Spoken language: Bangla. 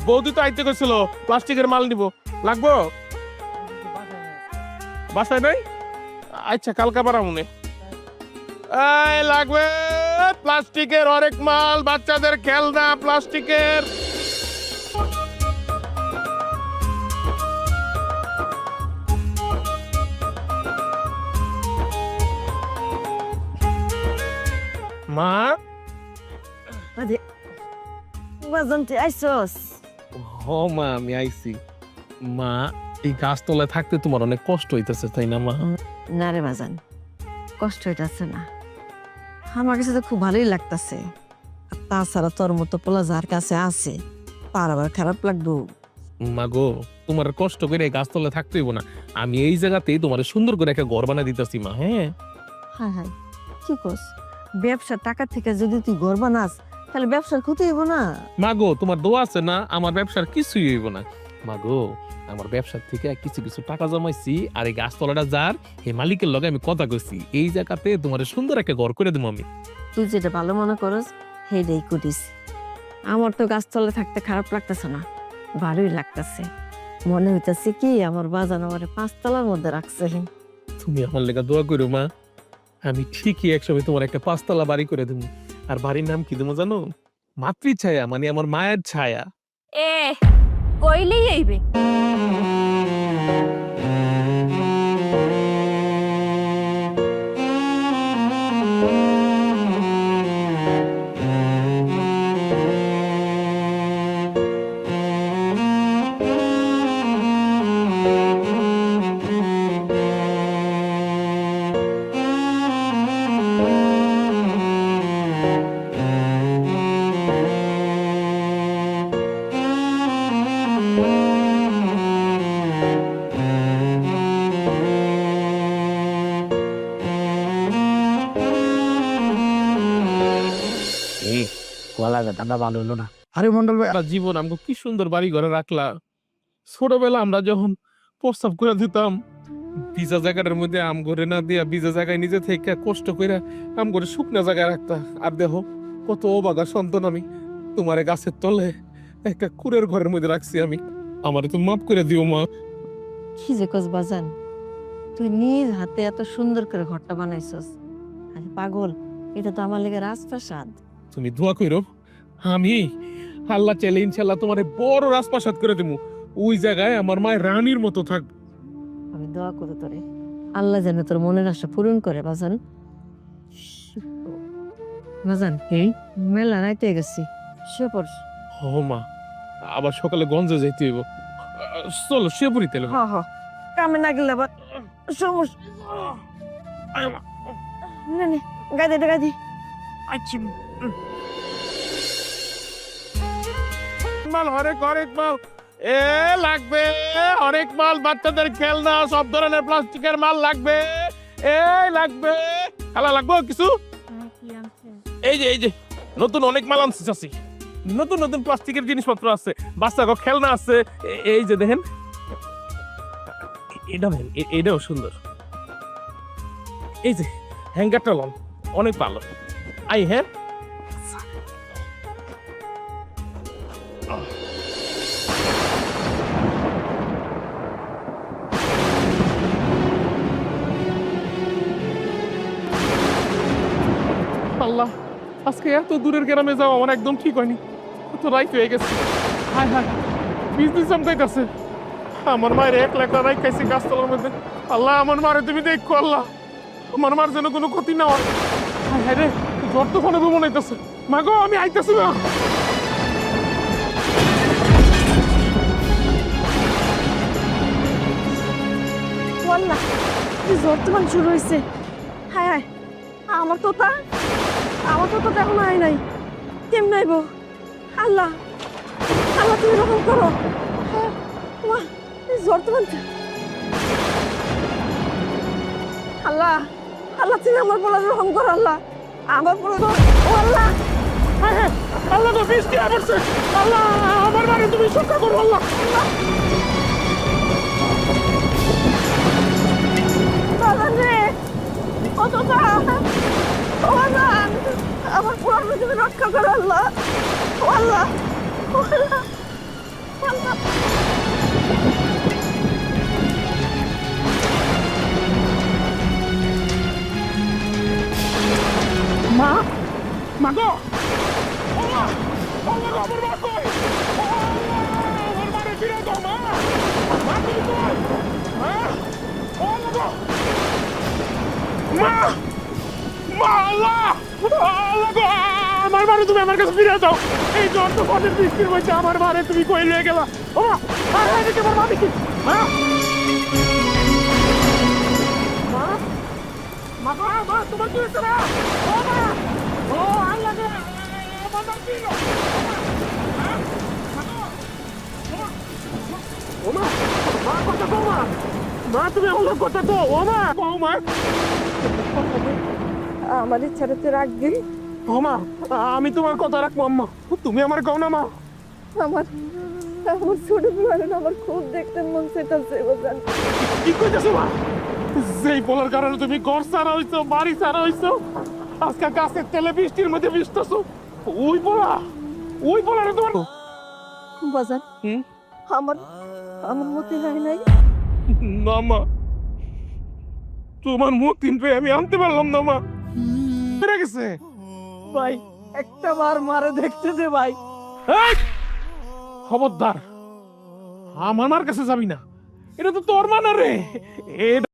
বৌদি তো আইতে গেছিল, প্লাস্টিকের মাল নিব, লাগবো? বাসায় নাই? আচ্ছা, কালকা পারা মনে লাগবে প্লাস্টিকের অনেক মাল, বাচ্চাদের খেলনা প্লাস্টিকের। মা, বাজানতে আইসস? হ মা, আমি আইছি। মা, এই গাছতলায় থাকতে তোমার অনেক কষ্ট হইতেছে, তাই না মা? না রে বাজান, কষ্ট হইতাছে না, আমার কাছে তো খুব ভালোই লাগতাছে। আর তাছাড়া তোর মতো পোলা যার কাছে আছে তার আবার খারাপ লাগবো? মা গো, তোমার কষ্ট করে এই গাছতলায় থাকতে হইব না, আমি এই জায়গাতেই তোমার সুন্দর করে একটা ঘর বানাই দিতেছি মা। হ্যাঁ হ্যাঁ হ্যাঁ, কি কস? ব্যবসার টাকা থেকে যদি তুই ঘর বানাস তাহলে ব্যবসার ক্ষতি হইব না? মা গো, তোমার দোয়া আছে না, আমার ব্যবসার কিছুই হইব না। মা গো, আমার ব্যবসার থেকে কিছু কিছু টাকা জমাইছি, আর এই গাছতলাটা যার, এই মালিকের লগে আমি কথা কইছি, এই জায়গাতে তোমার সুন্দর একটা ঘর করে দেবো আমি। তুই যেটা ভালো মনে করস সেইটাই করিস। আমার তো গাছতলে থাকতে খারাপ লাগতেছে না, ভালোই লাগতেছে। মনে হইতেছে কি আমার বাজান আমার 5 তলার মধ্যে রাখছে। তুমি আমার লেগে দোয়া করো মা, আমি ঠিকই একসময় তোমার একটা 5 তলা বাড়ি করে দেবো। আর বাড়ির নাম কি দেবো জানো? মাতৃছায়া, মানে আমার মায়ের ছায়া। এ কইলেই আইবে। আরে মন্ডল ভাই, সারা জীবন আমাকে কি সুন্দর বাড়ি ঘরে রাখলা। ছোটবেলা আমরা যখন প্রস্তাব করে দিতাম, ভিজা জায়গাটার মধ্যে আম ঘরে না দিয়া ভিজা জায়গায় নিজে থেকে কষ্ট করে আম ঘরে শুকনা জায়গায় রাখতা। আর দেখো কত অবাগা সন্তান আমি, তোমার গাছের তলে একটা কুড়ের ঘরের মধ্যে রাখছি আমি। আমার তো মাফ করে দিও মা। কি যে কস বাজান, তুই নিজ হাতে এত সুন্দর করে ঘরটা বানাইছস। আরে পাগল, এটা তো আমার লেগে রাজপ্রাসাদ। তুমি দোয়া করো, আমি আল্লাহ চাইলে ইনশাল্লাহ তোমার বড় রাজপ্রাসাদ করে দেবো। ওই জায়গায় আমার মায়ের রানীর মতো থাকবে। আমি দোয়া করি তোরে, আল্লাহ যেন তোর মনের আশা পূরণ করে বাজান। বাজান, মেলা রাইতে গেছি, শুয়ে পড়। ও মা, আবার সকালে গঞ্জে যাইতে হইব। চলো শুয়ে পড়ি তাহলে। হ হ, কামে না গেলে আবার সমস্যা। নে নে, গাদি গাদি। আচ্ছা, মাল অনেক অনেক মাল এ লাগবে, অনেক মাল, বাচ্চাদের খেলনা, সব ধরনের প্লাস্টিকের মাল লাগবে। এই লাগবে, খেলা লাগবে কিছু। এই যে নতুন অনেক মাল আনছি চাচি, নতুন নতুন প্লাস্টিকের জিনিসপত্র আছে, বাচ্চাকে খেলনা আছে। এই যে দেখেন, এটা দেখেন, এটাও সুন্দর। এই যে হ্যাঙ্গারটা লন, অনেক ভালো। আই হ্যাঁ, আল্লাহ, আজকে এত দূরের গ্রামে যাওয়া আমার একদম ঠিক হয়নি, কত রাইত হয়ে গেছে। হায় হায়, বিজলি চমকাইতেছে। আমার মায়ের 1 লাখ রাইত খাইছে গাছতলার মধ্যে। আল্লাহ, আমার মারে তুমি দেখো আল্লাহ, আমার মার যেন কোনো ক্ষতি না হয়। হায় হায় রে, জ্বর তো ফোনে মনে হইতেছে। মা গো, আমি আইতেছি না। আল্লাহ, কি জ্বর তোমার শুরু হয়েছে। হায় হায়, আমার তোতা এখন আয় নাই, কেমন আইব? আল্লাহ আল্লাহ, তুমি রকম করো। মা, জ্বর তোমার। আল্লাহ আল্লাহ, তুমি আমার বলার রকম করো। আল্লাহ, আমার বড় ও আল্লাহ। হ্যাঁ হ্যাঁ, আল্লাহ তো বৃষ্টি আসছে। আল্লাহ, আমার মারে তুমি সুরক্ষা করো আল্লাহ। বাজান রে, ও তোতা, ও বাজান, আমার বড় তুমি রক্ষা করো আল্লাহ। ও আল্লাহ, ও মা মা গো ও মা ও মা গো আমার মা কই ও আমার মারে ফিরে দাও মা মা তুমি কই মা ও মা গো মা মা আল্লাহ আল্লাহ গো আমার মারে তুমি আমার কাছে ফিরে দাও এই জ্বর তো পথের বৃষ্টির মধ্যে আমার মারে তুমি কই লয়ে গেলা ও মা আরে দেখি আমার মা দেখি মা মা মা গো মা তোমার কি হয়েছে মা ও মা ও আল্লাহ গো আমার মা কি হলো ও মা মা কথা কও মা মা তুমি আমার কথা তো ও মা কও মা আমার ইচ্ছাটা তুই রাখবি। ও মা আমি তোমার কথা রাখবো আম্মা তুমি আমার কও না মা আমার আমার ছোট বেলায় আমার খুব দেখতে মন চাইতেছে বাজান। কি কইতেছো মা যেই বলার কারণে তুমি ঘর ছাড়া হইছো বাড়ি ছাড়া হইছো আজকে গাছের তেলে বৃষ্টির মধ্যে ভিজতেছো ওই বলারে তোমার বাজান হুম? আমার আমার মতে হয় নাই। না মা তোমার মুখ তিন পেয়ে আমি আনতে পারলাম না মা বেড়ে গেছে ভাই একটা বার মারে দেখতে দে ভাই। এই! খবরদার আমার মার কাছে যাবি না এটা তো তোর মা না রে